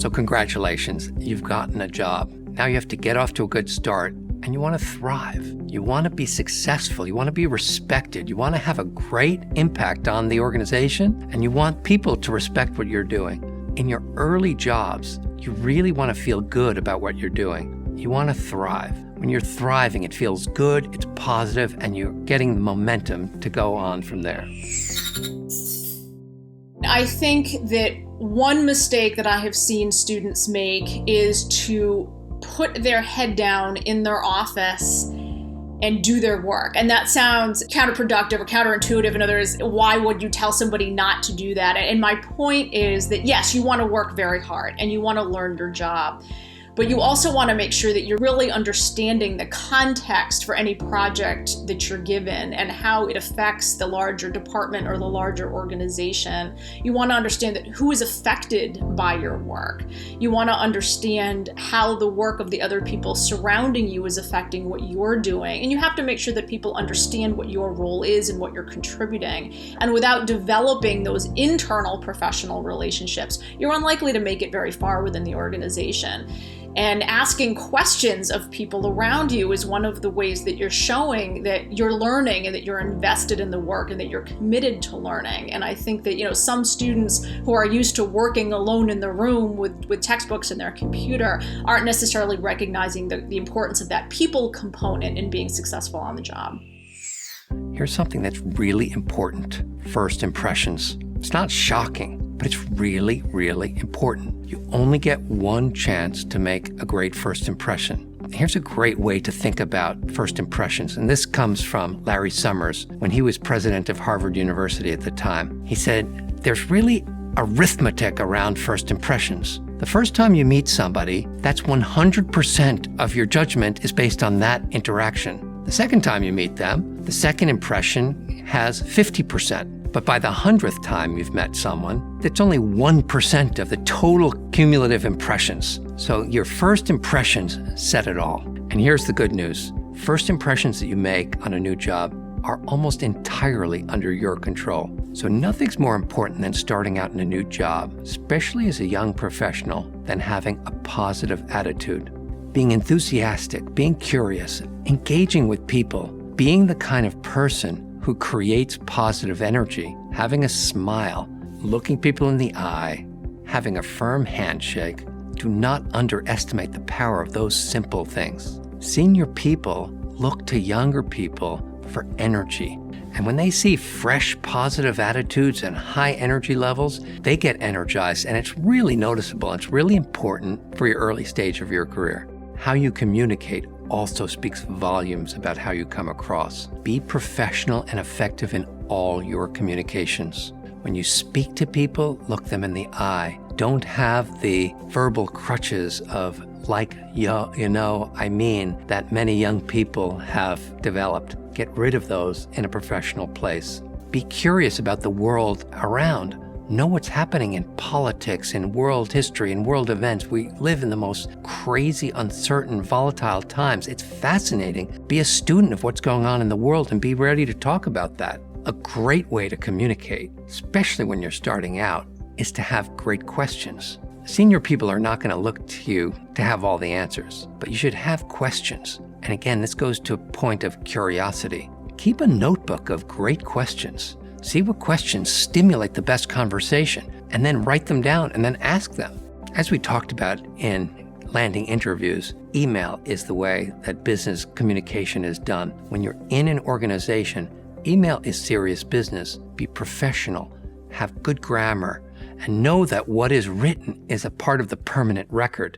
So congratulations, you've gotten a job. Now you have to get off to a good start, and you want to thrive. You want to be successful. You want to be respected. You want to have a great impact on the organization, and you want people to respect what you're doing. In your early jobs, you really want to feel good about what you're doing. You want to thrive. When you're thriving, it feels good, it's positive, and you're getting the momentum to go on from there. I think that one mistake that I have seen students make is to put their head down in their office and do their work. And that sounds counterproductive or counterintuitive. In other words, why would you tell somebody not to do that? And my point is that, yes, you want to work very hard and you want to learn your job. But you also want to make sure that you're really understanding the context for any project that you're given and how it affects the larger department or the larger organization. You want to understand that who is affected by your work. You want to understand how the work of the other people surrounding you is affecting what you're doing. And you have to make sure that people understand what your role is and what you're contributing. And without developing those internal professional relationships, you're unlikely to make it very far within the organization. And asking questions of people around you is one of the ways that you're showing that you're learning and that you're invested in the work and that you're committed to learning. And I think that, some students who are used to working alone in the room with textbooks and their computer aren't necessarily recognizing the importance of that people component in being successful on the job. Here's something that's really important. First impressions. It's not shocking, but it's really, really important. You only get one chance to make a great first impression. Here's a great way to think about first impressions, and this comes from Larry Summers when he was president of Harvard University at the time. He said, there's really arithmetic around first impressions. The first time you meet somebody, that's 100% of your judgment is based on that interaction. The second time you meet them, the second impression has 50%. But by the 100th time you've met someone, it's only 1% of the total cumulative impressions. So your first impressions set it all. And here's the good news. First impressions that you make on a new job are almost entirely under your control. So nothing's more important than starting out in a new job, especially as a young professional, than having a positive attitude. Being enthusiastic, being curious, engaging with people, being the kind of person who creates positive energy, having a smile, looking people in the eye, having a firm handshake. Do not underestimate the power of those simple things. Senior people look to younger people for energy. And when they see fresh, positive attitudes and high energy levels, they get energized, and it's really noticeable. It's really important for your early stage of your career. How you communicate also speaks volumes about how you come across. Be professional and effective in all your communications. When you speak to people, look them in the eye. Don't have the verbal crutches of that many young people have developed. Get rid of those in a professional place. Be curious about the world around. Know what's happening in politics, in world history, in world events. We live in the most crazy, uncertain, volatile times. It's fascinating. Be a student of what's going on in the world and be ready to talk about that. A great way to communicate, especially when you're starting out, is to have great questions. Senior people are not going to look to you to have all the answers, but you should have questions. And again, this goes to a point of curiosity. Keep a notebook of great questions. See what questions stimulate the best conversation, and then write them down and then ask them. As we talked about in landing interviews, email is the way that business communication is done. When you're in an organization, email is serious business. Be professional, have good grammar, and know that what is written is a part of the permanent record.